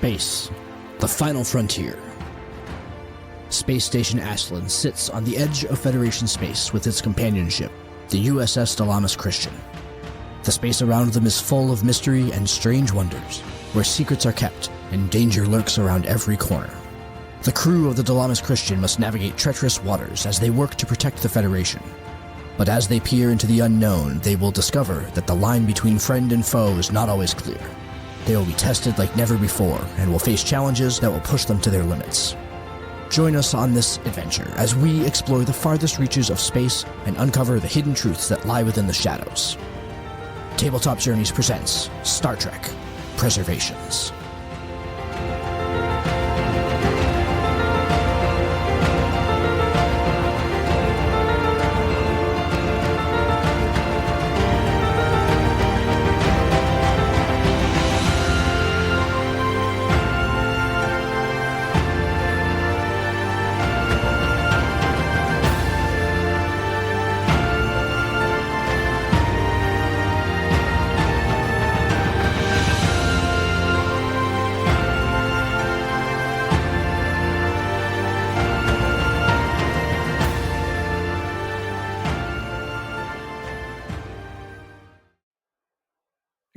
Space, the final frontier. Space Station Ashland sits on the edge of Federation space with its companion ship, the U.S.S. Dilamus Christian. The space around them is full of mystery and strange wonders, where secrets are kept and danger lurks around every corner. The crew of the Dilamus Christian must navigate treacherous waters as they work to protect the Federation. But as they peer into the unknown, they will discover that the line between friend and foe is not always clear. They will be tested like never before and will face challenges that will push them to their limits. Join us on this adventure as we explore the farthest reaches of space and uncover the hidden truths that lie within the shadows. Tabletop Journeys presents Star Trek: Preservations.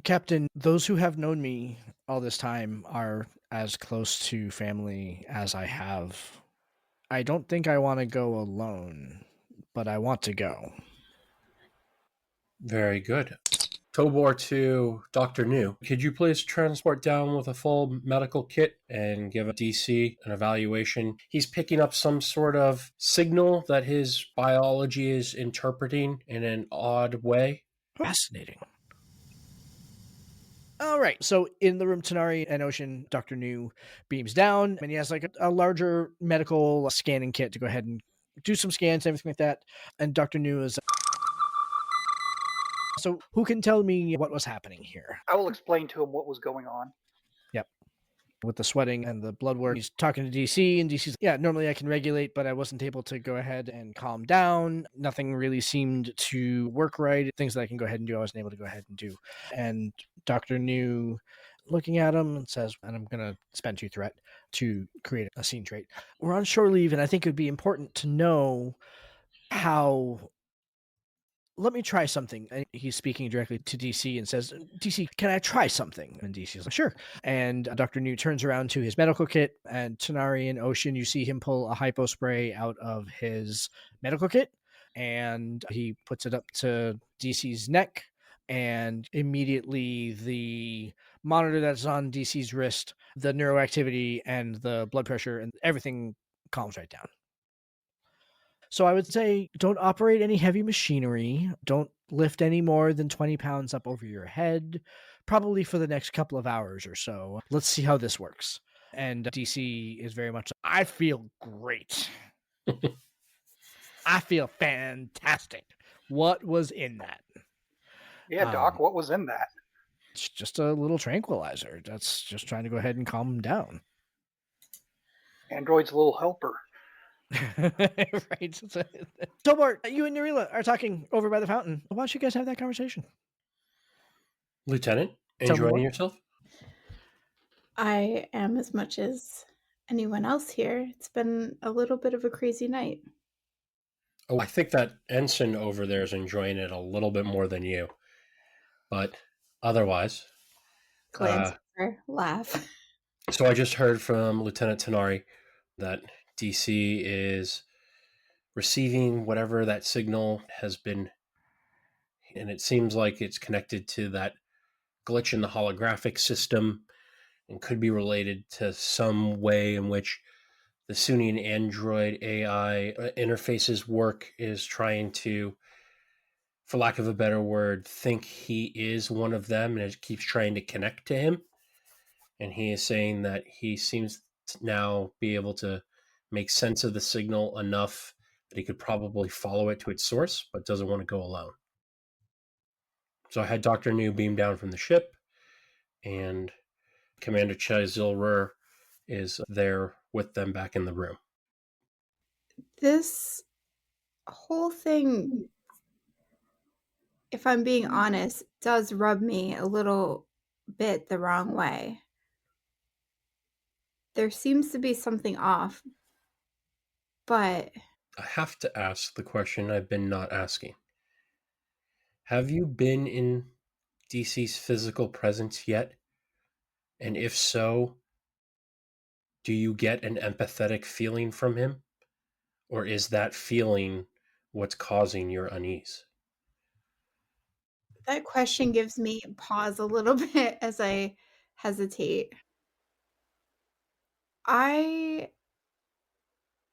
Captain, those who have known me all this time are as close to family as I have. I don't think I want to go alone, but I want to go. Very good. Tobor to Dr. New. Could you please transport down with a full medical kit and give a DC an evaluation? He's picking up some sort of signal that his biology is interpreting in an odd way. Fascinating. All right. So in the room, Tanari and Ocean, Dr. New beams down, and he has like a larger medical scanning kit to go ahead and do some scans, everything like that. And Dr. New is... So who can tell me what was happening here? I will explain to him what was going on. Yep. With the sweating and the blood work, he's talking to DC, and DC's, yeah, normally I can regulate, but I wasn't able to go ahead and calm down. Nothing really seemed to work right. Things that I can go ahead and do, I wasn't able to go ahead and do. And Dr. New, looking at him, and says, and I'm going to spend 2 threat to create a scene trait. We're on shore leave, and I think it would be important to know how... Let me try something. And he's speaking directly to DC and says, DC, can I try something? And DC's like, sure. And Dr. New turns around to his medical kit, and Tanari and Ocean, you see him pull a hypo spray out of his medical kit, and he puts it up to DC's neck, and immediately the monitor that's on DC's wrist, the neuroactivity and the blood pressure and everything calms right down. So I would say don't operate any heavy machinery. Don't lift any more than 20 pounds up over your head, probably for the next couple of hours or so. Let's see how this works. And DC is very much, I feel great. I feel fantastic. What was in that? Yeah, Doc, what was in that? It's just a little tranquilizer. That's just trying to go ahead and calm him down. Android's little helper. Right. Tobor, you and Narila are talking over by the fountain. Why don't you guys have that conversation? Lieutenant, enjoying yourself? I am as much as anyone else here. It's been a little bit of a crazy night. Oh, I think that ensign over there is enjoying it a little bit more than you. But otherwise... Glance her, laugh. So I just heard from Lieutenant Tanari that DC is receiving whatever that signal has been, and it seems like it's connected to that glitch in the holographic system and could be related to some way in which the Sunian android AI interfaces work, is trying to, for lack of a better word, think he is one of them, and it keeps trying to connect to him. And he is saying that he seems to now be able to make sense of the signal enough that he could probably follow it to its source, but doesn't want to go alone. So I had Dr. New beam down from the ship, and Commander Chazilrer is there with them back in the room. This whole thing, if I'm being honest, does rub me a little bit the wrong way. There seems to be something off, but I have to ask the question I've been not asking. Have you been in DC's physical presence yet? And if so, do you get an empathetic feeling from him? Or is that feeling what's causing your unease? that question gives me pause a little bit as I hesitate. I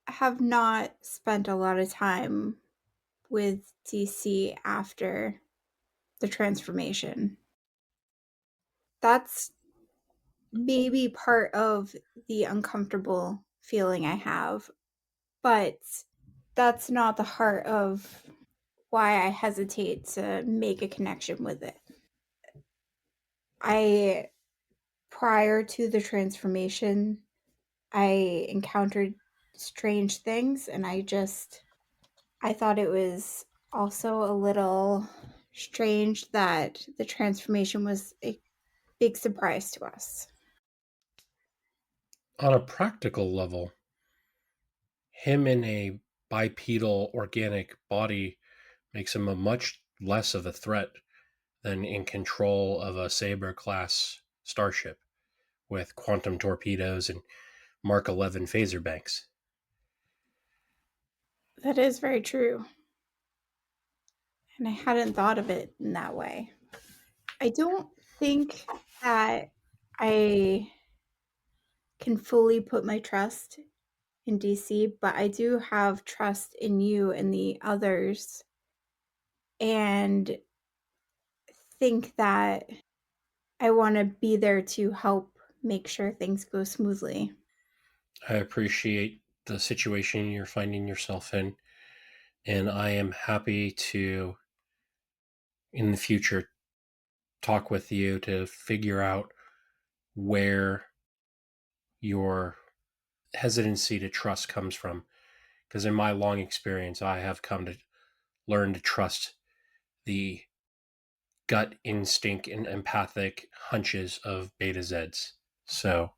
have not spent a lot of time with DC after the transformation. That's maybe part of the uncomfortable feeling I have, but that's not the heart of why I hesitate to make a connection with it. Prior to the transformation, I encountered strange things, and I thought it was also a little strange that the transformation was a big surprise to us. On a practical level, him in a bipedal organic body makes him a much less of a threat than in control of a Saber class starship with quantum torpedoes and Mark 11 phaser banks. That is very true. And I hadn't thought of it in that way. I don't think that I can fully put my trust in DC, but I do have trust in you and the others, and think that I want to be there to help make sure things go smoothly. I appreciate the situation you're finding yourself in, and I am happy to, in the future, talk with you to figure out where your hesitancy to trust comes from. Because in my long experience, I have come to learn to trust the gut instinct and empathic hunches of Beta Zeds. So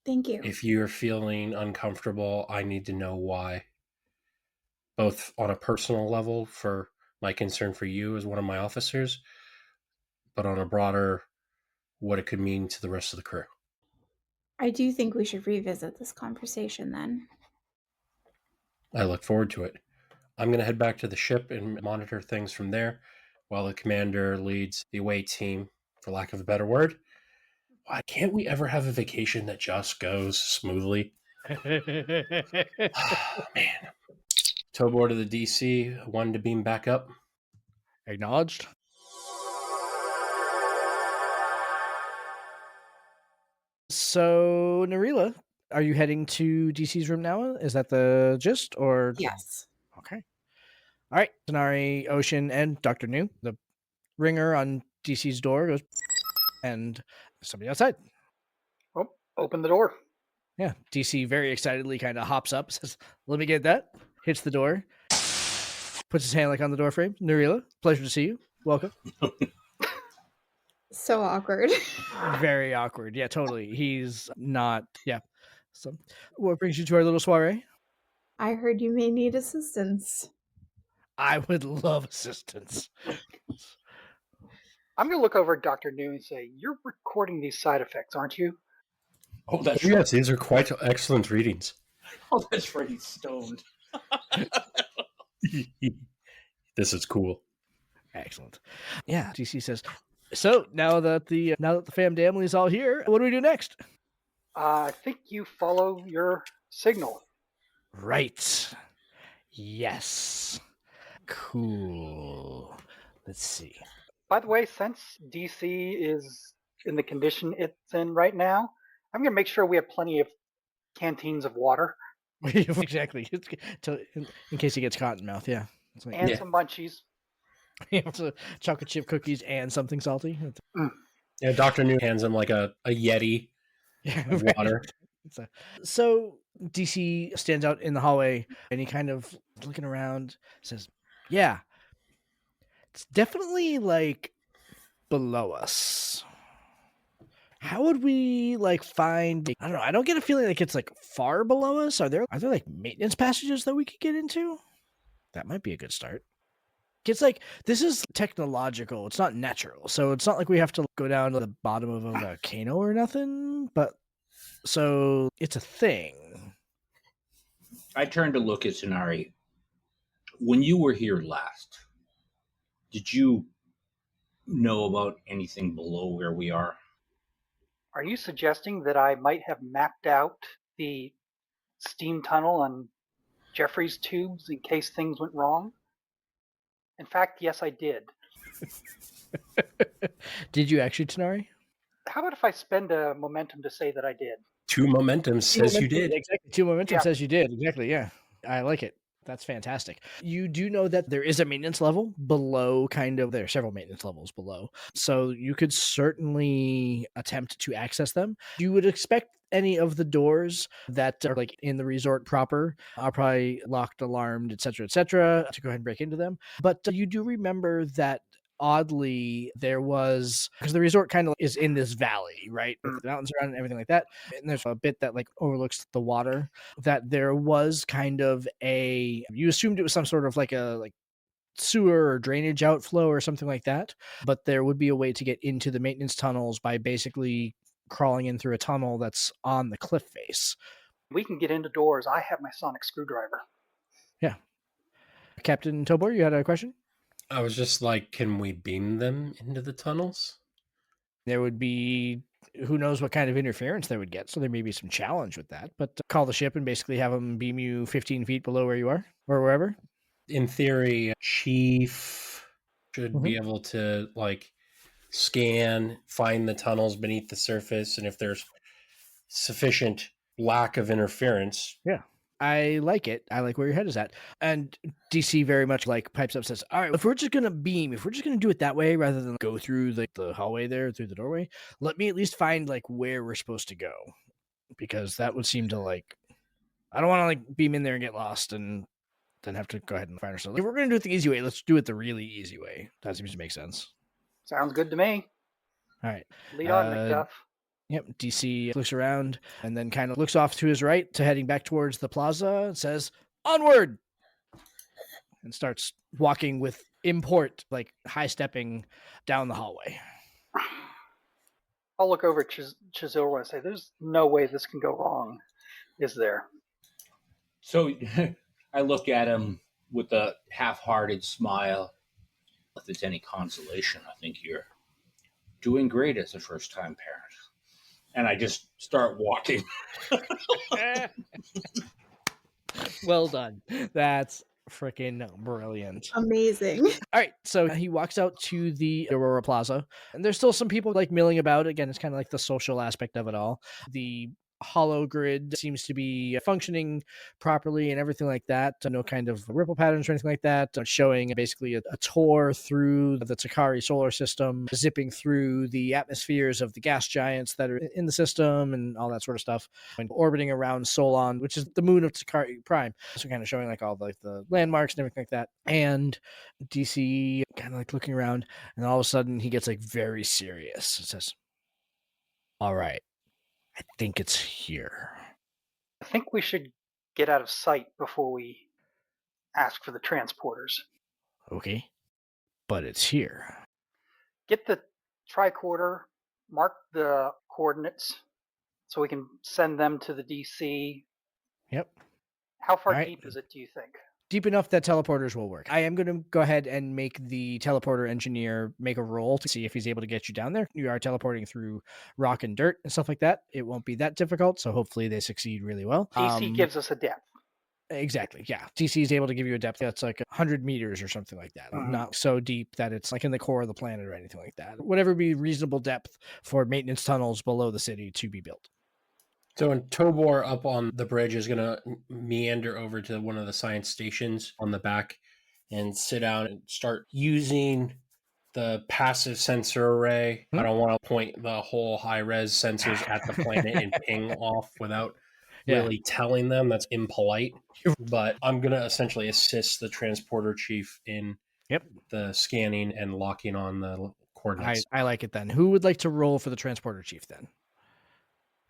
Thank you. if you're feeling uncomfortable, I need to know why. Both on a personal level for my concern for you as one of my officers, but on a broader, what it could mean to the rest of the crew. I do think we should revisit this conversation then. I look forward to it. I'm going to head back to the ship and monitor things from there while the commander leads the away team, for lack of a better word. Why can't we ever have a vacation that just goes smoothly? Man. Tow board of the DC, one to beam back up. Acknowledged. So, Narila, are you heading to DC's room now? Is that the gist? Or Yes. okay. All right. Denari, Ocean, and Dr. New. The ringer on DC's door goes, and somebody outside. Oh, open the door. Yeah. DC very excitedly kind of hops up, says, "Let me get that." Hits the door, puts his hand like on the door frame. Narila, pleasure to see you. Welcome. So awkward. Very awkward. Yeah, totally. He's not. Yeah. So, what brings you to our little soiree? I heard you may need assistance. I would love assistance. I'm going to look over at Dr. New and say, "You're recording these side effects, aren't you?" Oh, that's Yes, right. these are quite excellent readings. Oh, that's right. He's stoned. This is cool. Excellent. Yeah, DC says. So now that the fam family is all here, what do we do next? I think you follow your signal. Right. Yes. Cool. Let's see. By the way, since DC is in the condition it's in right now, I'm going to make sure we have plenty of canteens of water Exactly. In case he gets cotton mouth. Yeah. It's like, and Yeah. some munchies. so chocolate chip cookies and something salty. Yeah, Dr. New hands him like a Yeti Yeah, of right. water. So DC stands out in the hallway and he kind of looking around says, "Yeah, it's definitely like below us." How would we like find? I don't know. I don't get a feeling like it's like far below us. Are there like maintenance passages that we could get into? That might be a good start. It's like this is technological. It's not natural, so it's not like we have to go down to the bottom of a volcano or nothing. But so it's a thing. I turned to look at Sonari. When you were here last, did you know about anything below where we are? Are you suggesting that I might have mapped out the steam tunnel and Jeffrey's tubes in case things went wrong? In fact, yes, I did. Did you actually, Tanari? How about if I spend a momentum to say that I did? 2 momentum says you did. Exactly. 2 momentum Yeah. says you did. Exactly. Yeah. I like it. That's fantastic. You do know that there is a maintenance level below, there are several maintenance levels below. So you could certainly attempt to access them. You would expect any of the doors that are like in the resort proper are probably locked, alarmed, etc., to go ahead and break into them. But you do remember that oddly there was, because the resort kind of is in this valley, right, with the mountains around and everything like that, and there's a bit that like overlooks the water, that there was kind of you assumed it was some sort of like a sewer or drainage outflow or something like that, but there would be a way to get into the maintenance tunnels by basically crawling in through a tunnel that's on the cliff face. We can get into doors. I have my sonic screwdriver. Yeah. Captain Tobor, you had a question? I was just like, can we beam them into the tunnels? There would be, who knows what kind of interference they would get, so there may be some challenge with that, but call the ship and basically have them beam you 15 feet below where you are, or wherever. In theory, Chief should be able to like scan, find the tunnels beneath the surface, and if there's sufficient lack of interference. Yeah. I like it. I like where your head is at. And DC very much like pipes up, says, all right, if we're just going to do it that way rather than go through the hallway there, through the doorway, let me at least find like where we're supposed to go. Because that would seem to like, I don't want to like beam in there and get lost and then have to go ahead and find ourselves. If we're going to do it the easy way, let's do it the really easy way. That seems to make sense. Sounds good to me. All right. Lead on, McDuff. Yep, DC looks around and then kind of looks off to his right to heading back towards the plaza and says, onward! And starts walking with import, like high-stepping down the hallway. I'll look over at Chizilra and say, there's no way this can go wrong, is there? So I look at him with a half-hearted smile. If it's any consolation, I think you're doing great as a first-time parent. And I just start walking. Well done. That's freaking brilliant. Amazing. All right, so he walks out to the Aurora Plaza, and there's still some people like milling about. Again, it's kind of like the social aspect of it all. The hollow grid seems to be functioning properly and everything like that. No kind of ripple patterns or anything like that. Showing basically a tour through the Takari solar system, zipping through the atmospheres of the gas giants that are in the system and all that sort of stuff, and orbiting around Solon, which is the moon of Takari Prime. So kind of showing like all the landmarks and everything like that. And DC kind of like looking around, and all of a sudden he gets like very serious. It says, all right, I think it's here. I think we should get out of sight before we ask for the transporters. Okay, but it's here. Get the tricorder, mark the coordinates so we can send them to the DC. Yep. How far deep is it, do you think? Deep enough that teleporters will work. I am going to go ahead and make the teleporter engineer make a roll to see if he's able to get you down there. You are teleporting through rock and dirt and stuff like that. It won't be that difficult, so hopefully they succeed really well. DC gives us a depth. Exactly, yeah. DC is able to give you a depth that's like 100 meters or something like that. Not so deep that it's like in the core of the planet or anything like that. Whatever would be reasonable depth for maintenance tunnels below the city to be built. So when Tobor up on the bridge is going to meander over to one of the science stations on the back and sit down and start using the passive sensor array. I don't want to point the whole high-res sensors at the planet and ping off without really telling them. That's impolite. But I'm going to essentially assist the transporter chief in the scanning and locking on the coordinates. I like it then. Who would like to roll for the transporter chief then?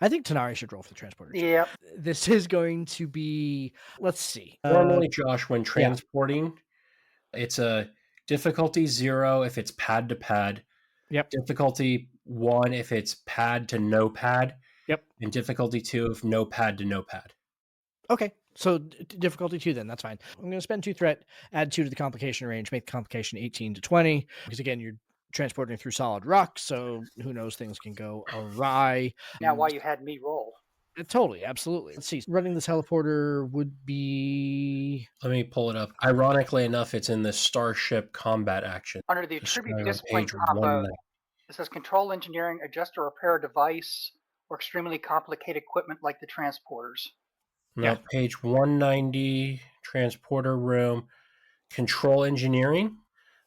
I think Tanari should roll for the transporter chief. Yep. This is going to be, let's see. Normally, Josh, when transporting, it's a difficulty 0 if it's pad to pad. Yep. Difficulty 1 if it's pad to no pad. Yep. And difficulty 2 if no pad to no pad. Okay. So difficulty 2 then, that's fine. I'm going to spend 2 threat, add 2 to the complication range, make the complication 18 to 20. Because again, you're transporting through solid rock, so who knows, things can go awry. Now, why you had me roll? Totally, absolutely. Let's see. Running the teleporter would be... Let me pull it up. Ironically enough, it's in the Starship combat action. Under the attribute Described on discipline page combo, 190. it says control engineering, adjust or repair a device, or extremely complicated equipment like the transporters. No, Yeah. page 190, transporter room, control engineering,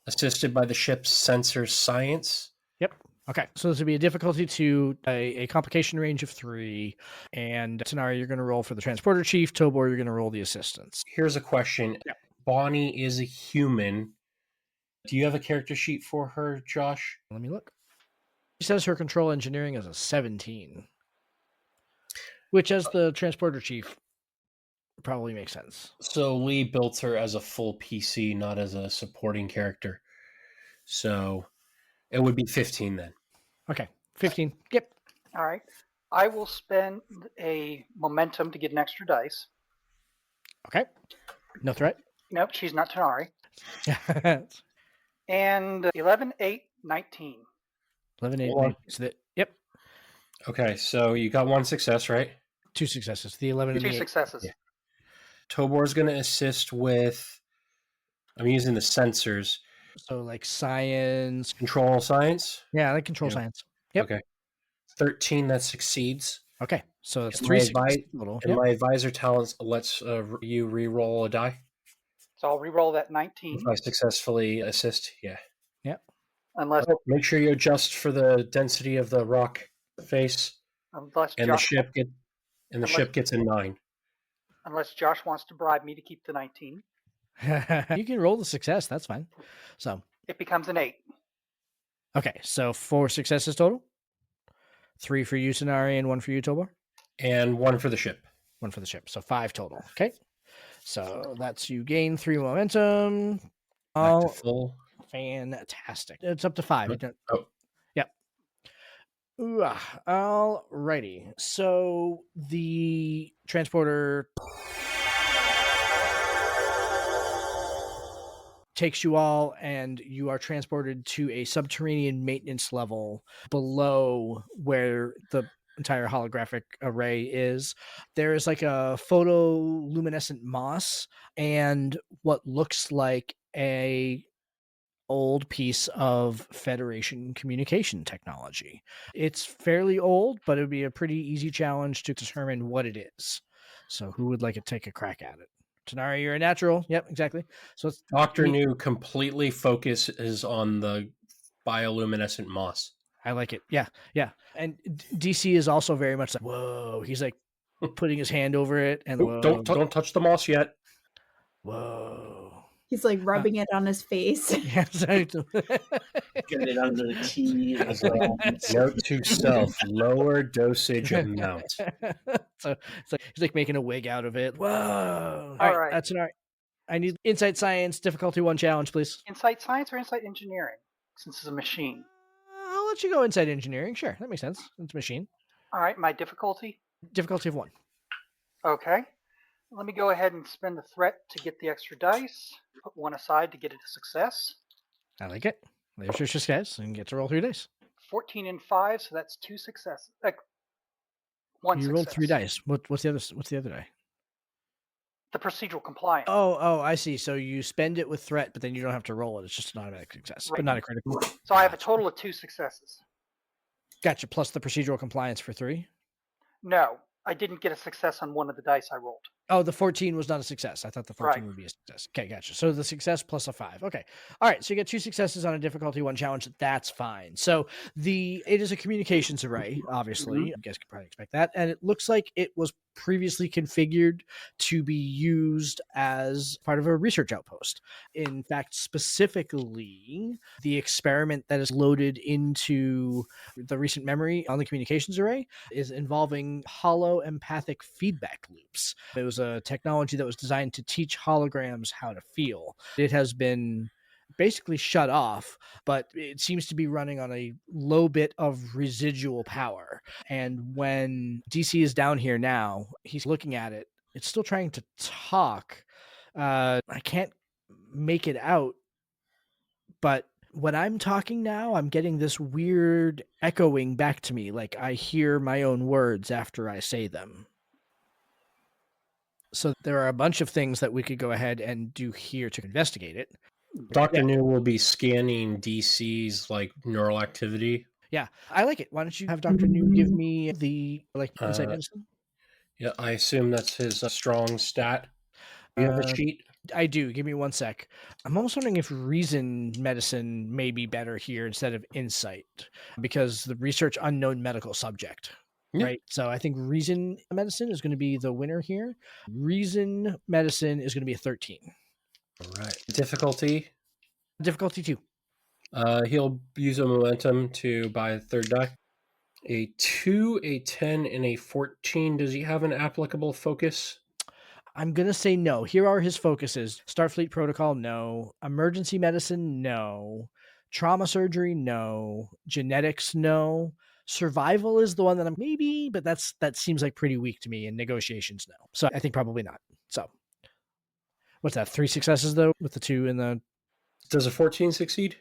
assisted by the ship's sensor science. Yep. Okay. So this would be a difficulty 2, a complication range of 3, and Tanari, you're going to roll for the transporter chief. Tobor, you're going to roll the assistance. Here's a question. Yeah. Bonnie is a human. Do you have a character sheet for her, Josh? Let me look. She says her control engineering is a 17, which as the transporter chief probably makes sense. So Lee built her as a full PC, not as a supporting character. So it would be 15 then. Okay. 15. Yep. All right. I will spend a momentum to get an extra dice. Okay. No threat. Nope, she's not Tanari. 11, And 11, 8, 19. 8, Or- 9. So yep. Okay, so you got 1 success, right? 2 successes. The 11 and 2 the 8. successes. Yeah. Tobor's going to assist with, I'm using the sensors, So like science. control science. Yeah, like control Yeah. science. Yep. Okay. 13, that succeeds. Okay. So it's And 3 my successes total. And Yep. my advisor talents lets you re-roll a die. So I'll re-roll that 19. If I successfully assist, yeah. Unless Make sure you adjust for the density of the rock face, and Josh, the ship gets a 9. unless Josh wants to bribe me to keep the 19, You can roll the success. That's fine. So, it becomes an 8. okay. So 4 successes total. 3 for you, Tanari, and 1 for you, Tobor. And 1 for the ship. 1 for the ship. So 5 total. Okay. So that's you gain 3 momentum. Back to Oh, full. fantastic. It's up to 5. Oh. Yep. Ooh, all righty. So the transporter takes you all, and you are transported to a subterranean maintenance level below where the entire holographic array is. There is like a photoluminescent moss and what looks like a old piece of Federation communication technology. It's fairly old, but it would be a pretty easy challenge to determine what it is. So who would like to take a crack at it? Tanari, you're a natural. Yep, exactly. So it's Dr. New completely focuses on the bioluminescent moss. I like it. Yeah, yeah. And DC is also very much like, whoa. He's like putting his hand over it, and whoa, Don't touch the moss yet. whoa. He's like rubbing it on his face. Yeah, sorry. Get it under the teeth as well. Note to self: lower dosage amount. So it's like he's like making a wig out of it. Whoa! All right. That's an all right. I need insight science difficulty 1 challenge, please. Insight science or insight engineering, since it's a machine. I'll let you go insight engineering. Sure, that makes sense. It's a machine. All right, my difficulty. Difficulty of 1. Okay. Let me go ahead and spend the threat to get the extra dice. Put 1 aside to get it a success. I like it. There's your success, and get to roll 3 dice. 14 and 5, so that's 2 successes. 1 You success. rolled 3 dice. What's the other? What's the other die? The procedural compliance. Oh, I see. So you spend it with threat, but then you don't have to roll it. It's just an automatic success, but Right. not a critical. So I have a total of 2 successes. Gotcha. Plus the procedural compliance for 3. No, I didn't get a success on one of the dice I rolled. Oh, the 14 was not a success. I thought the 14 Right. would be a success. Okay, gotcha. So the success plus a 5. Okay. All right. So you get 2 successes on a difficulty 1 challenge. That's fine. So it is a communications array, obviously. Mhm. You guys can probably expect that. And it looks like it was previously configured to be used as part of a research outpost. In fact, specifically, the experiment that is loaded into the recent memory on the communications array is involving hollow empathic feedback loops. It was a technology that was designed to teach holograms how to feel. It has been basically shut off, but it seems to be running on a low bit of residual power. And when DC is down here now, he's looking at it. It's still trying to talk. I can't make it out, but when I'm talking now, I'm getting this weird echoing back to me, like I hear my own words after I say them. So there are a bunch of things that we could go ahead and do here to investigate it. Dr. New will be scanning DC's like neural activity. Yeah, I like it. Why don't you have Dr. New give me the insight medicine? Yeah, I assume that's his strong stat. Do you have a sheet? I do. Give me one sec. I'm almost wondering if reason medicine may be better here instead of insight, because the research unknown medical subject. Yeah. Right. So I think reason medicine is going to be the winner here. Reason medicine is going to be a 13. All right. Difficulty? Difficulty 2. He'll use a momentum to buy a third die. A 2, a 10, and a 14. Does he have an applicable focus? I'm going to say no. Here are his focuses. Starfleet protocol, no. Emergency medicine, no. Trauma surgery, no. Genetics, no. Survival is the one that I'm maybe, but that seems like pretty weak to me. And negotiations, no. So I think probably not. So what's that? 3 successes though, with the 2 and the... Does a 14 succeed?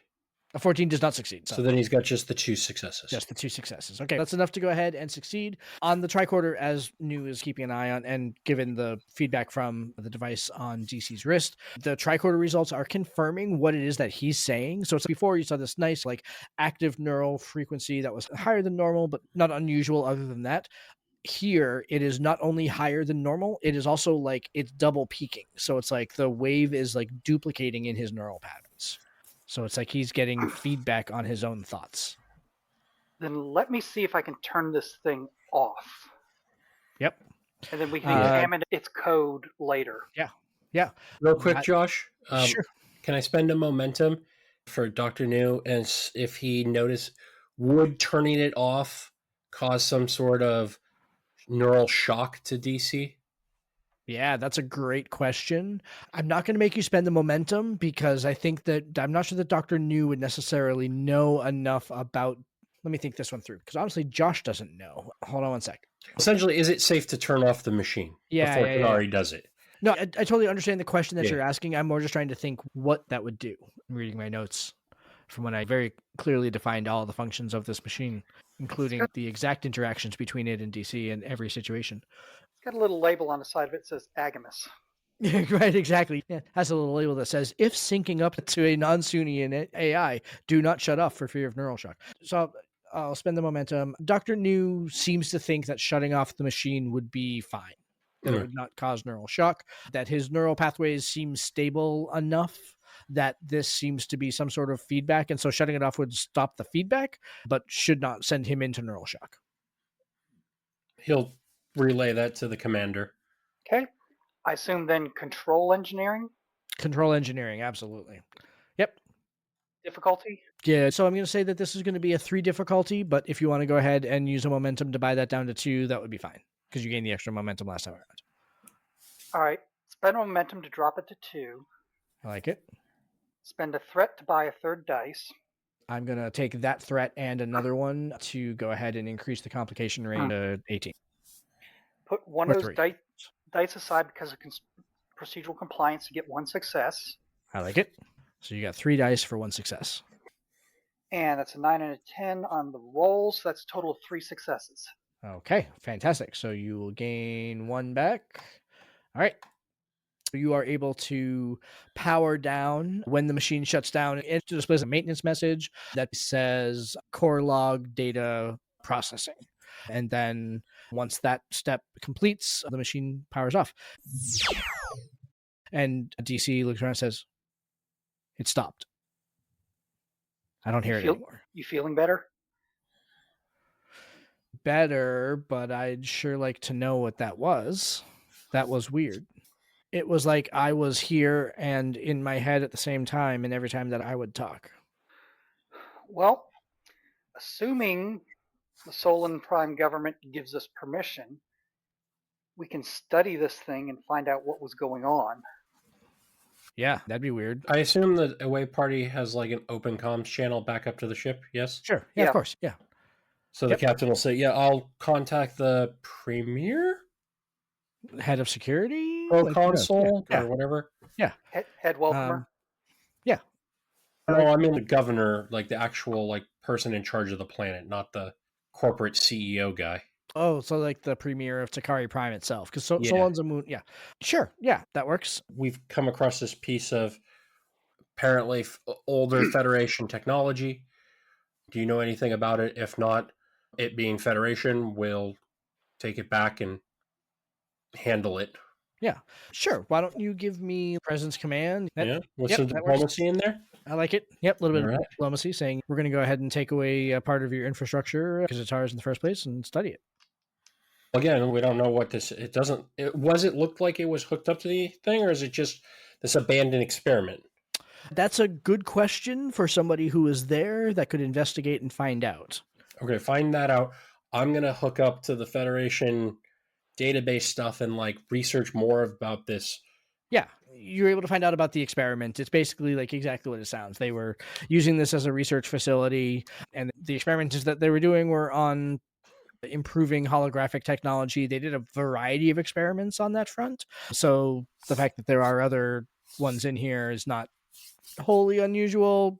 A 14 does not succeed. So then he's got just the 2 successes. Just the 2 successes. Okay, that's enough to go ahead and succeed. On the tricorder, as New is keeping an eye on, and given the feedback from the device on DC's wrist, the tricorder results are confirming what it is that he's saying. So it's before you saw this nice, like, active neural frequency that was higher than normal, but not unusual other than that. Here, it is not only higher than normal, it is also like it's double peaking. So it's like the wave is like duplicating in his neural patterns. So it's like he's getting feedback on his own thoughts. Then let me see if I can turn this thing off. Yep. And then we can examine its code later. Yeah. Real quick, Josh. Sure. Can I spend a momentum for Dr. New? And if he noticed, would turning it off cause some sort of neural shock to DC? Yeah, that's a great question. I'm not going to make you spend the momentum because I think that I'm not sure that Dr. New would necessarily know enough about. Let me think this one through because honestly, Josh doesn't know. Hold on one sec. Essentially, is it safe to turn off the machine before Tenari does it? No, I totally understand the question that you're asking. I'm more just trying to think what that would do. I'm reading my notes from when I very clearly defined all the functions of this machine, including the exact interactions between it and DC in every situation. Got a little label on the side of it that says Agamus. Right, exactly. Yeah, has a little label that says, if syncing up to a non-Sunian AI, do not shut off for fear of neural shock. So I'll spend the momentum. Dr. New seems to think that shutting off the machine would be fine. It would not cause neural shock, that his neural pathways seem stable enough that this seems to be some sort of feedback. And so shutting it off would stop the feedback, but should not send him into neural shock. He'll relay that to the commander. Okay. I assume then control engineering? Control engineering, absolutely. Yep. Difficulty? Yeah, so I'm going to say that this is going to be a 3 difficulty, but if you want to go ahead and use a momentum to buy that down to 2, that would be fine, because you gained the extra momentum last time around. All right. Spend momentum to drop it to 2. I like it. Spend a threat to buy a third dice. I'm going to take that threat and another one to go ahead and increase the complication rate to 18. Put one Or of those 3. dice aside because of procedural compliance to get 1 success. I like it. So you got 3 dice for 1 success. And that's a 9 and a 10 on the rolls. So that's a total of 3 successes. Okay, fantastic. So you will gain 1 back. All right. You are able to power down when the machine shuts down. It displays a maintenance message that says core log data processing. And then once that step completes, the machine powers off. And DC looks around and says, it stopped. I don't hear it anymore. You feeling better? better, but I'd sure like to know what that was. That was weird. It was like I was here and in my head at the same time, and every time that I would talk. Well, assuming the Solon Prime government gives us permission, we can study this thing and find out what was going on. Yeah, that'd be weird. I assume the away party has like an open comms channel back up to the ship. Yes. Sure. Yeah, Yeah. of course. Yeah. So Yep. the captain will say, "Yeah, I'll contact the premier, Head of security? proconsul, Yeah. or whatever." Head welcomer. Yeah. No, I mean the governor, like the actual like person in charge of the planet, not the corporate CEO guy. Oh, so like the premier of Takari Prime itself. Because Yeah. Solon's a moon. Yeah. Sure. Yeah, that works. We've come across this piece of apparently older Federation technology. Do you know anything about it? If not, it being Federation, we'll take it back and handle it. Yeah. Sure. Why don't you give me Presence Command? Yeah, with yep, some that works. diplomacy in there. I like it. Yep, a little bit All of right. diplomacy, saying we're going to go ahead and take away a part of your infrastructure because it's ours in the first place and study it. Again, we don't know what this. It doesn't. It looked like it was hooked up to the thing, or is it just this abandoned experiment? That's a good question for somebody who is there that could investigate and find out. Okay, find that out. I'm gonna hook up to the Federation database stuff and like research more about this. Yeah, you're able to find out about the experiment. It's basically like exactly what it sounds. They were using this as a research facility, and the experiments that they were doing were on improving holographic technology. They did a variety of experiments on that front. So the fact that there are other ones in here is not wholly unusual,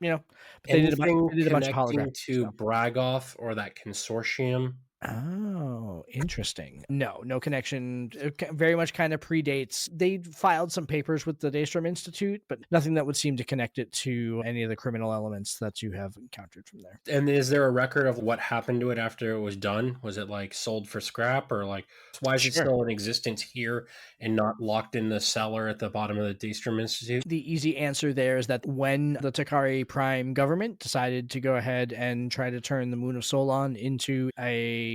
But they did a bunch of connecting holographic to stuff. Bragoff or that consortium. Oh, interesting. No connection. It very much kind of predates. They filed some papers with the Daystrom Institute, but nothing that would seem to connect it to any of the criminal elements that you have encountered from there. And is there a record of what happened to it after it was done? Was it like sold for scrap, or like why is it still in existence here and not locked in the cellar at the bottom of the Daystrom Institute? The easy answer there is that when the Takari Prime government decided to go ahead and try to turn the moon of Solon into a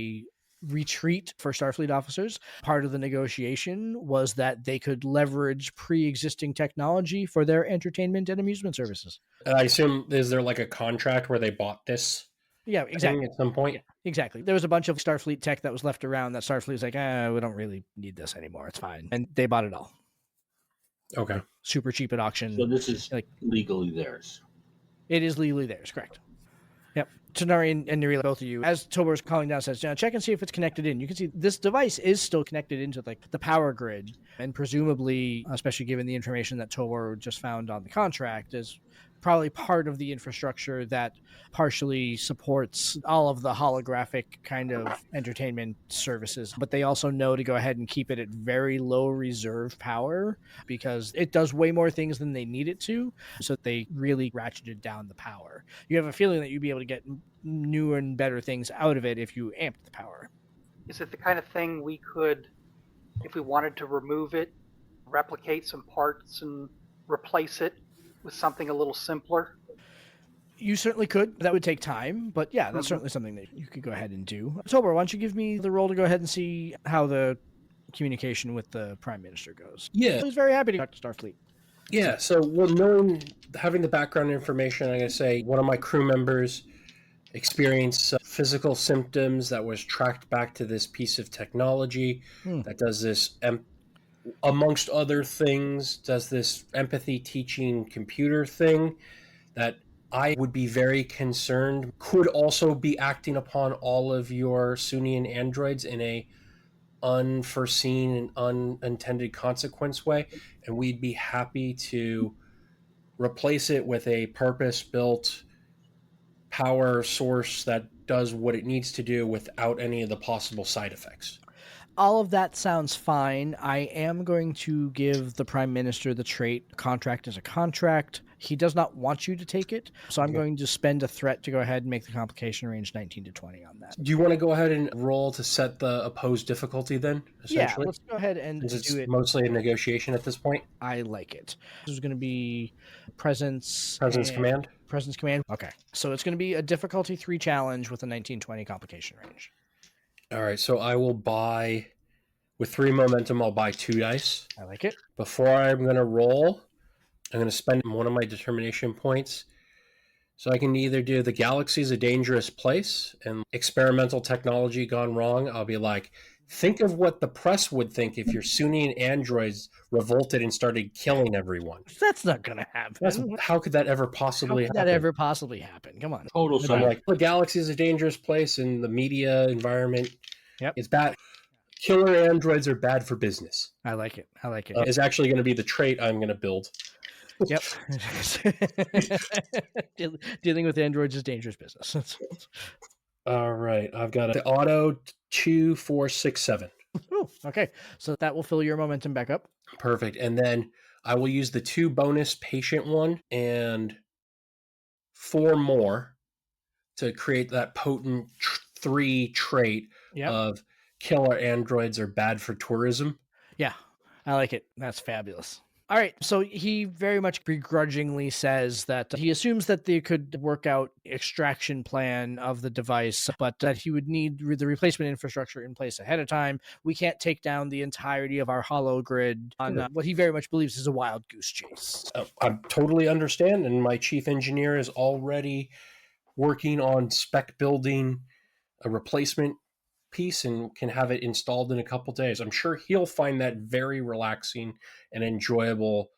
retreat for Starfleet officers, part of the negotiation was that they could leverage pre-existing technology for their entertainment and amusement services. And I assume, is there like a contract where they bought this? Yeah, exactly. At some point? Yeah, exactly. There was a bunch of Starfleet tech that was left around that Starfleet was like, we don't really need this anymore. It's fine. And they bought it all. Okay. Super cheap at auction. So this is legally theirs. It is legally theirs, correct. Yep. Tanari and Narila, both of you, as Tobor's calling down, says, check and see if it's connected in. You can see this device is still connected into the power grid, and presumably, especially given the information that Tobor just found on the contract, is probably part of the infrastructure that partially supports all of the holographic kind of entertainment services. But they also know to go ahead and keep it at very low reserve power because it does way more things than they need it to. So they really ratcheted down the power. You have a feeling that you'd be able to get newer and better things out of it if you amped the power. Is it the kind of thing we could, if we wanted to remove it, replicate some parts and replace it with something a little simpler? You certainly could. That would take time, but yeah, that's certainly something that you could go ahead and do. Tobor, why don't you give me the roll to go ahead and see how the communication with the Prime Minister goes? Yeah. He's very happy to talk to Starfleet. Yeah, so having the background information, I'm going to say one of my crew members experienced physical symptoms that was tracked back to this piece of technology that does this, amongst other things, does this empathy teaching computer thing that I would be very concerned could also be acting upon all of your Sunian androids in a unforeseen and unintended consequence way, and we'd be happy to replace it with a purpose-built power source that does what it needs to do without any of the possible side effects. All of that sounds fine. I am going to give the Prime Minister the trait contract as a contract. He does not want you to take it, so I'm going to spend a threat to go ahead and make the complication range 19 to 20 on that. Do you want to go ahead and roll to set the opposed difficulty then, essentially? Yeah, let's go ahead and Because it's do it. mostly a negotiation at this point. I like it. This is going to be Presence Command? Presence command. Okay. So it's going to be a difficulty 3 challenge with a 1920 complication range. All right, so I will buy, with 3 momentum, I'll buy 2 dice. I like it. Before I'm going to roll, I'm going to spend one of my determination points. So I can either do the galaxy's a dangerous place and experimental technology gone wrong. I'll be like, think of what the press would think if your Sunnian androids revolted and started killing everyone. That's not going to happen. How could that ever How possibly could happen? that ever possibly happen? Come on. Total I'm science. like, the galaxy is a dangerous place and the media environment is bad. Killer androids are bad for business. I like it. I like it. Is actually going to be the trait I'm going to build. Yep. Dealing with androids is dangerous business. All right. I've got the auto 2, 4, 6, 7. Ooh, okay. So that will fill your momentum back up. Perfect. And then I will use the 2 bonus patient one and 4 more to create that potent 3 trait of killer androids are bad for tourism. Yeah, I like it. That's fabulous. All right, so he very much begrudgingly says that he assumes that they could work out extraction plan of the device, but that he would need the replacement infrastructure in place ahead of time. We can't take down the entirety of our hollow grid on what he very much believes is a wild goose chase. I totally understand, and my chief engineer is already working on spec building a replacement piece and can have it installed in a couple days. I'm sure he'll find that very relaxing and enjoyable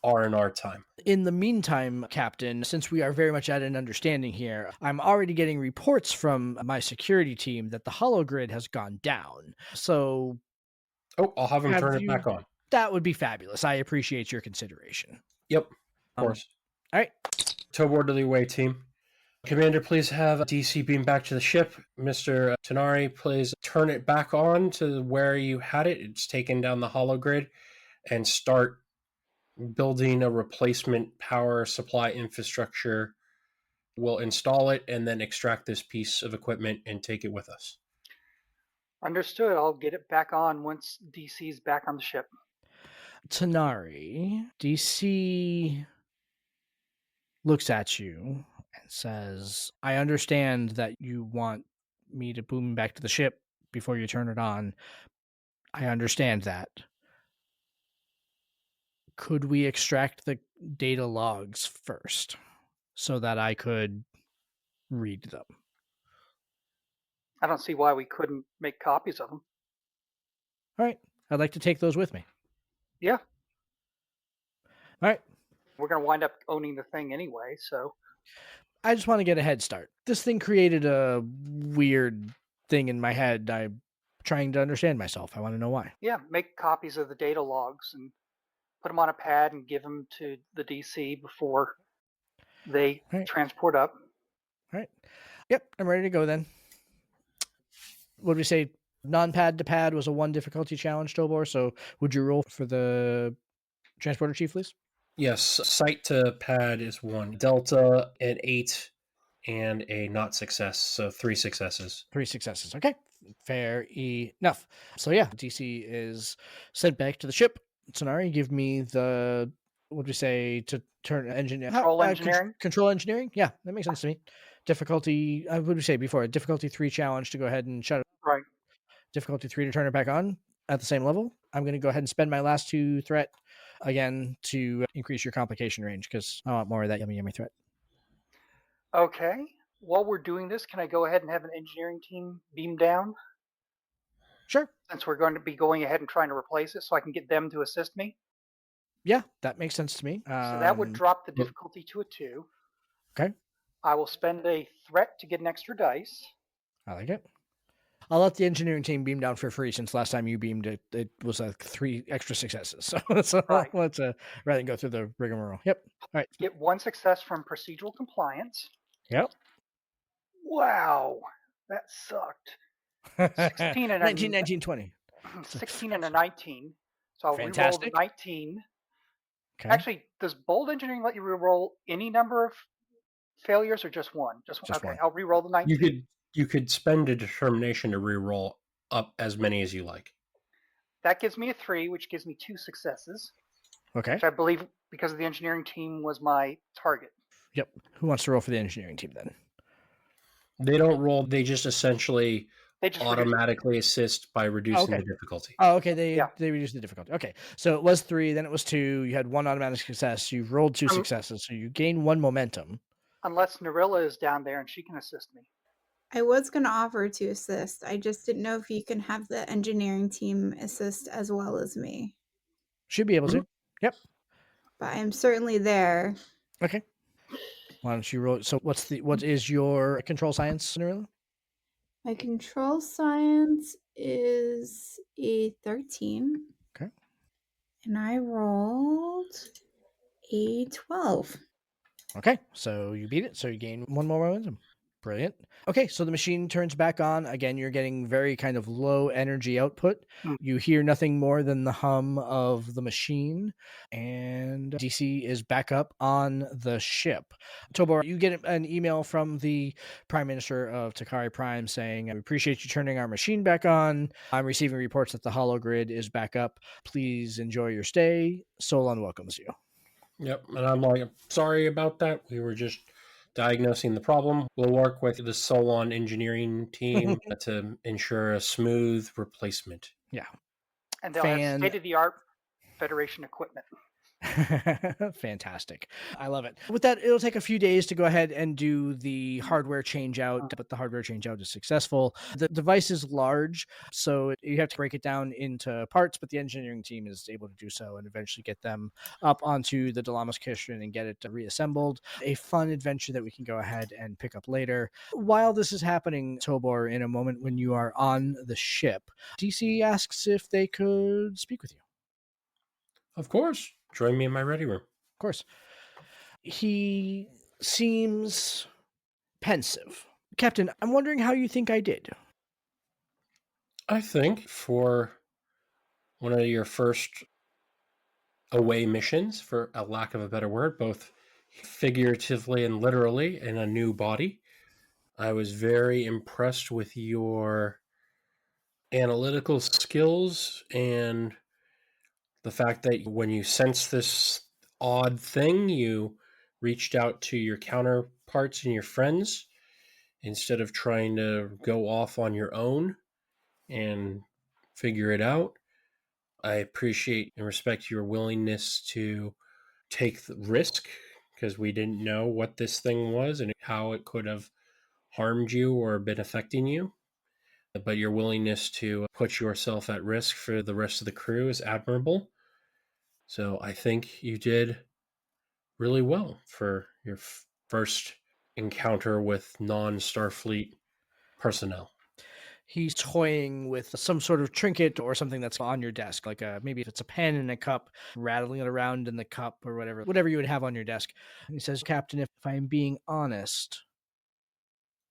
R&R time. In the meantime, Captain, since we are very much at an understanding here, I'm already getting reports from my security team that the hologrid has gone down. So I'll have him turn it back on. That would be fabulous. I appreciate your consideration. Yep, of course. All right. Tow orderly way, team. Commander, please have DC beam back to the ship. Mr. Tenari, please turn it back on to where you had it. It's taken down the hologrid and start building a replacement power supply infrastructure. We'll install it and then extract this piece of equipment and take it with us. Understood. I'll get it back on once DC's back on the ship. Tenari, DC looks at you and says, I understand that you want me to boom back to the ship before you turn it on. I understand that. Could we extract the data logs first so that I could read them? I don't see why we couldn't make copies of them. All right. I'd like to take those with me. Yeah. All right. We're going to wind up owning the thing anyway, so. I just want to get a head start. This thing created a weird thing in my head. I'm trying to understand myself. I want to know why. Yeah, make copies of the data logs and put them on a pad and give them to the DC before they transport up. All right. Yep, I'm ready to go then. What did we say? Non-pad to pad was a 1 difficulty challenge, Tobor. So would you roll for the transporter chief, please? Yes, site to pad is 1. Delta, an 8, and a not success. So 3 successes. 3 successes. Okay. Fair enough. So yeah, DC is sent back to the ship. Sonari, give me the, what do we say, to turn engineer? Control engineering? Control engineering? Yeah, that makes sense to me. Difficulty, what did we say before? Difficulty 3 challenge to go ahead and shut it. Right. Difficulty 3 to turn it back on at the same level. I'm going to go ahead and spend my last 2 threat again to increase your complication range because I want more of that yummy, yummy threat. Okay. While we're doing this, can I go ahead and have an engineering team beam down? Sure. Since we're going to be going ahead and trying to replace it, so I can get them to assist me? Yeah, that makes sense to me. So that would drop the difficulty to a 2. Okay. I will spend a threat to get an extra dice. I like it. I'll let the engineering team beam down for free since last time you beamed it was 3 extra successes. So let's rather than go through the rigmarole. Yep. All right. Get 1 success from procedural compliance. Yep. Wow, that sucked. 16 and 19, 19, 20. 16 and a 19. So I'll reroll the 19. Okay. Actually, does bold engineering let you reroll any number of failures or just 1? Just okay. 1. I'll reroll the 19. You could spend a determination to reroll up as many as you like. That gives me a 3, which gives me 2 successes. Okay. Which I believe, because of the engineering team, was my target. Yep. Who wants to roll for the engineering team then? They don't roll, they just essentially They just automatically assist by reducing okay. the difficulty. Oh, okay. They Yeah. they reduced the difficulty. Okay. So it was 3, then it was 2. You had 1 automatic success. You've rolled 2 successes, so you gain 1 momentum. Unless Narilla is down there and she can assist me. I was going to offer to assist. I just didn't know if you can have the engineering team assist as well as me. Should be able to. Yep. But I'm certainly there. Okay. Why don't you roll? So what is your control science, Narilla? My control science is a 13. Okay. And I rolled a 12. Okay, so you beat it. So you gain 1 more momentum. Brilliant. Okay, so the machine turns back on. Again, you're getting very kind of low energy output. You hear nothing more than the hum of the machine, and DC is back up on the ship. Tobor, you get an email from the Prime Minister of Takari Prime saying, "We appreciate you turning our machine back on. I'm receiving reports that the hologrid is back up. Please enjoy your stay. Solon welcomes you." Yep. And I'm like, sorry about that. We were just diagnosing the problem. We'll work with the Solon engineering team to ensure a smooth replacement. Yeah. And they'll have state-of-the-art Federation equipment. Fantastic. I love it. With that, it'll take a few days to go ahead and do the hardware change out, but the hardware change out is successful. The device is large, so you have to break it down into parts, but the engineering team is able to do so and eventually get them up onto the Dilamus Christian and get it reassembled. A fun adventure that we can go ahead and pick up later. While this is happening, Tobor, in a moment when you are on the ship, DC asks if they could speak with you. Of course. Join me in my ready room. Of course. He seems pensive. Captain, I'm wondering how you think I did. I think for one of your first away missions, for a lack of a better word, both figuratively and literally, in a new body, I was very impressed with your analytical skills and the fact that when you sense this odd thing, you reached out to your counterparts and your friends instead of trying to go off on your own and figure it out. I appreciate and respect your willingness to take the risk because we didn't know what this thing was and how it could have harmed you or been affecting you. But your willingness to put yourself at risk for the rest of the crew is admirable. So I think you did really well for your first encounter with non-Starfleet personnel. He's toying with some sort of trinket or something that's on your desk, like maybe if it's a pen in a cup, rattling it around in the cup or whatever you would have on your desk. And he says, Captain, if I'm being honest,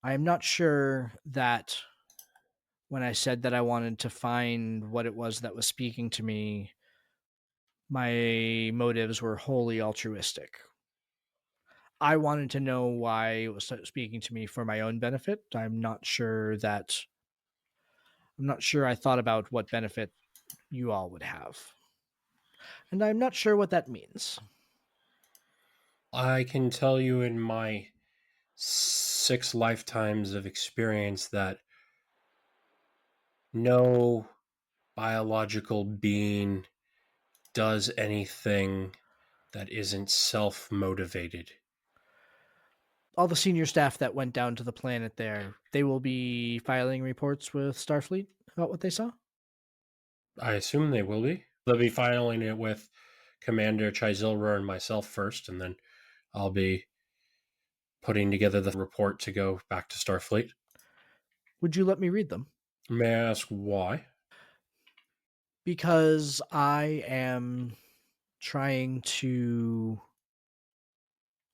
I am not sure that when I said that I wanted to find what it was that was speaking to me, my motives were wholly altruistic. I wanted to know why it was speaking to me for my own benefit. I'm not sure I thought about what benefit you all would have. And I'm not sure what that means. I can tell you in my 6 lifetimes of experience that no biological being does anything that isn't self-motivated. All the senior staff that went down to the planet there, they will be filing reports with Starfleet about what they saw? I assume they will be. They'll be filing it with Commander Chizilra and myself first, and then I'll be putting together the report to go back to Starfleet. Would you let me read them? May I ask why? Because I am trying to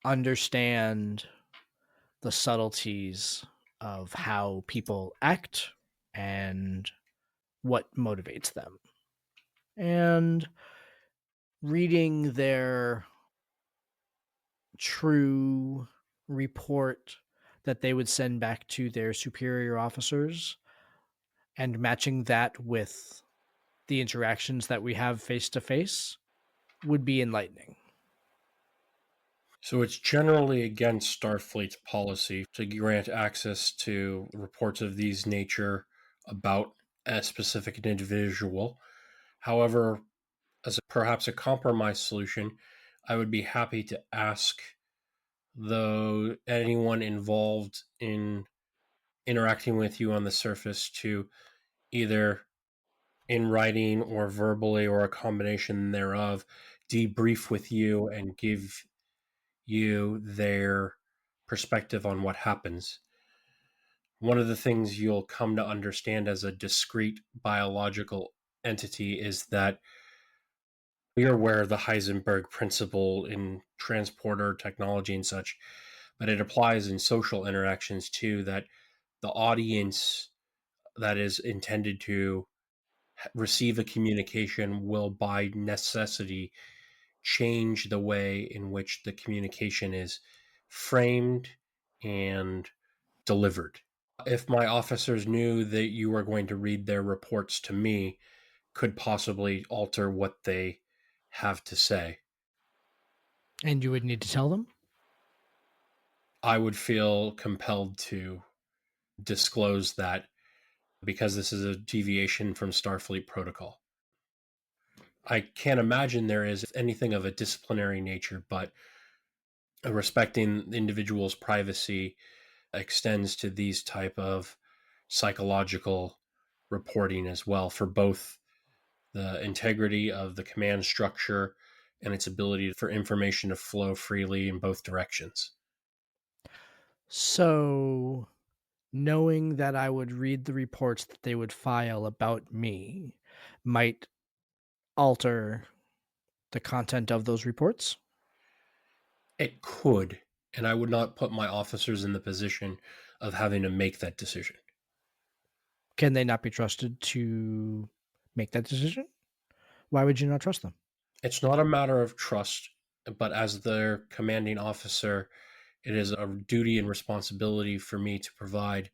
understand the subtleties of how people act and what motivates them. And reading their true report that they would send back to their superior officers and matching that with the interactions that we have face to face would be enlightening. So it's generally against Starfleet's policy to grant access to reports of these nature about a specific individual. However, as perhaps a compromise solution, I would be happy to ask anyone involved in interacting with you on the surface to either in writing or verbally or a combination thereof debrief with you and give you their perspective on what happens. One of the things you'll come to understand as a discrete biological entity is that we are aware of the Heisenberg principle in transporter technology and such, but it applies in social interactions too, that the audience that is intended to receive a communication will by necessity change the way in which the communication is framed and delivered. If my officers knew that you were going to read their reports to me, could possibly alter what they have to say. And you would need to tell them? I would feel compelled to disclose that because this is a deviation from Starfleet protocol. I can't imagine there is anything of a disciplinary nature, but respecting the individual's privacy extends to these type of psychological reporting as well, for both the integrity of the command structure and its ability for information to flow freely in both directions. So, knowing that I would read the reports that they would file about me might alter the content of those reports? It could, and I would not put my officers in the position of having to make that decision. Can they not be trusted to make that decision? Why would you not trust them? It's not a matter of trust, but as their commanding officer, it is a duty and responsibility for me to provide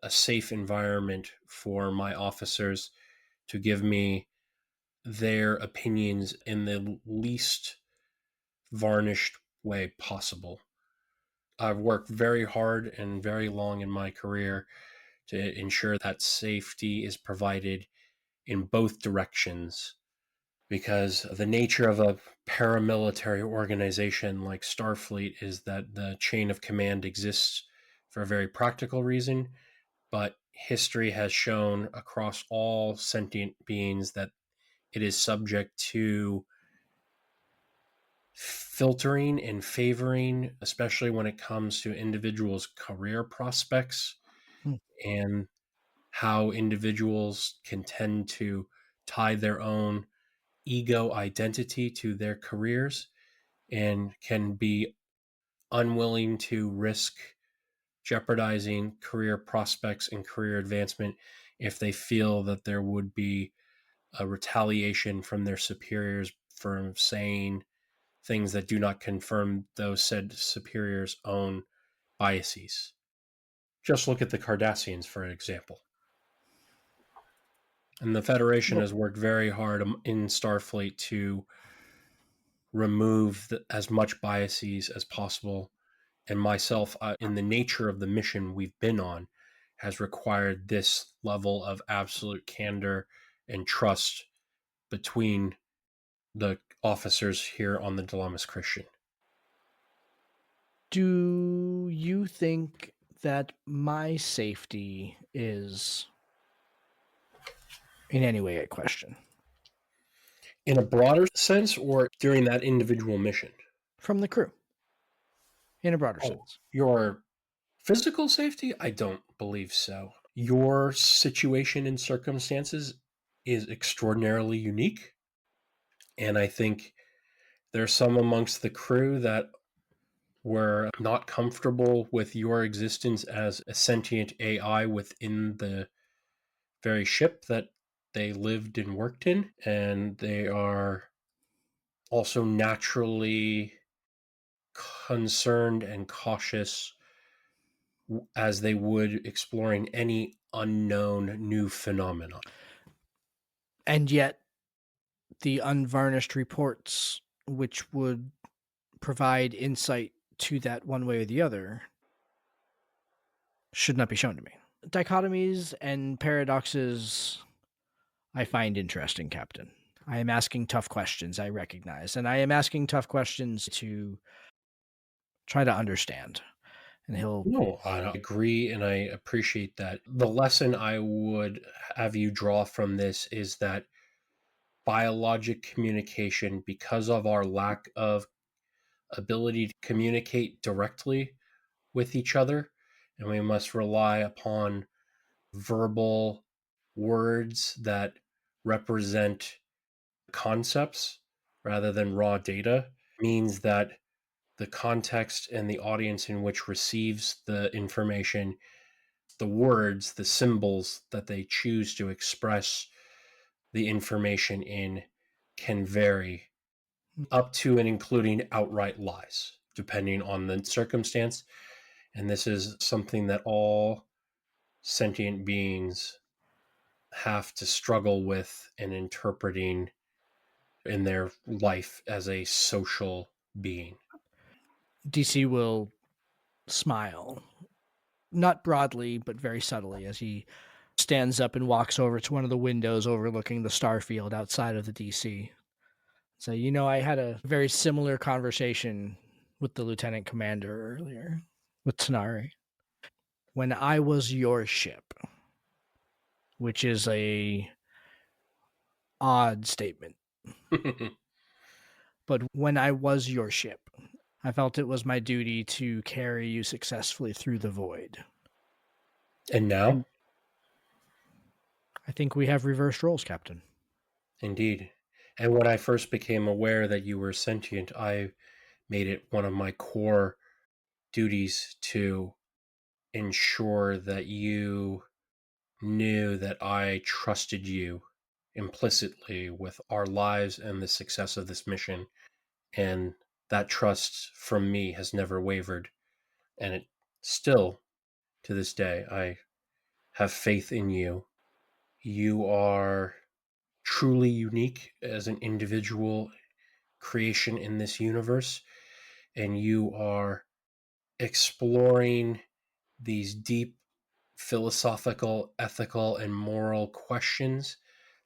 a safe environment for my officers to give me their opinions in the least varnished way possible. I've worked very hard and very long in my career to ensure that safety is provided in both directions, because the nature of a paramilitary organization like Starfleet is that the chain of command exists for a very practical reason, but history has shown across all sentient beings that it is subject to filtering and favoring, especially when it comes to individuals' career prospects and how individuals can tend to tie their own ego identity to their careers and can be unwilling to risk jeopardizing career prospects and career advancement if they feel that there would be a retaliation from their superiors for saying things that do not confirm those said superiors' own biases. Just look at the Cardassians, for example. And the Federation has worked very hard in Starfleet to remove as much biases as possible. And myself, in the nature of the mission we've been on, has required this level of absolute candor and trust between the officers here on the Dilamus Christian. Do you think that my safety is in any way at question? In a broader sense, or during that individual mission? From the crew, in a broader sense. Your physical safety? I don't believe so. Your situation and circumstances is extraordinarily unique. And I think there's some amongst the crew that were not comfortable with your existence as a sentient AI within the very ship that they lived and worked in. And they are also naturally concerned and cautious as they would exploring any unknown new phenomenon. And yet, the unvarnished reports, which would provide insight to that one way or the other should not be shown to me. Dichotomies and paradoxes I find interesting, Captain. I am asking tough questions, I recognize, and I am asking tough questions to try to understand. And he'll... No, I agree, and I appreciate that. The lesson I would have you draw from this is that biologic communication, because of our lack of ability to communicate directly with each other, and we must rely upon verbal words that represent concepts rather than raw data, means that the context and the audience in which receives the information, the words, the symbols that they choose to express the information in can vary up to and including outright lies, depending on the circumstance. And this is something that all sentient beings have to struggle with in interpreting in their life as a social being. DC will smile, not broadly, but very subtly, as he stands up and walks over to one of the windows overlooking the starfield outside of the DC. So, I had a very similar conversation with the lieutenant commander earlier, with Tanari. When I was your ship, which is a odd statement, but when I was your ship, I felt it was my duty to carry you successfully through the void. And now? I think we have reversed roles, Captain. Indeed. And when I first became aware that you were sentient, I made it one of my core duties to ensure that you knew that I trusted you implicitly with our lives and the success of this mission. And that trust from me has never wavered. And it still, to this day, I have faith in you. You are truly unique as an individual creation in this universe, and you are exploring these deep philosophical, ethical, and moral questions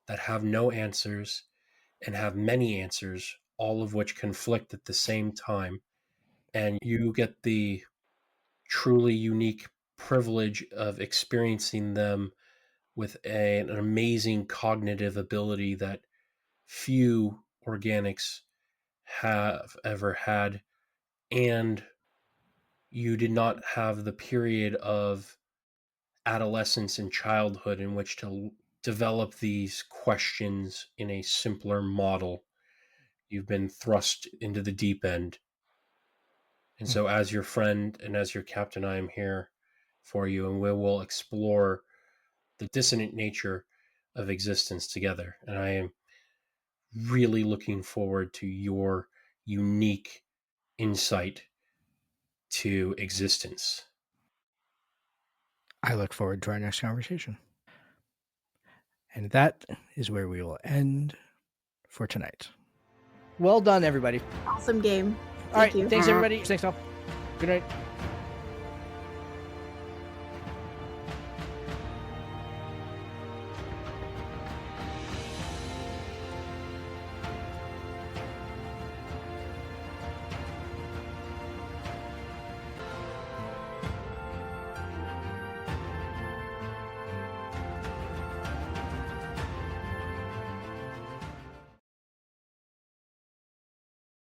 that have no answers and have many answers, all of which conflict at the same time. And you get the truly unique privilege of experiencing them with an amazing cognitive ability that few organics have ever had. And you did not have the period of adolescence and childhood in which to develop these questions in a simpler model. You've been thrust into the deep end. And so as your friend and as your captain, I am here for you, and we will explore the dissonant nature of existence together. And I am really looking forward to your unique insight to existence. I look forward to our next conversation. And that is where we will end for tonight. Well done, everybody. Awesome game. All right. Thank you. Thanks, everybody. Thanks, all. Good night.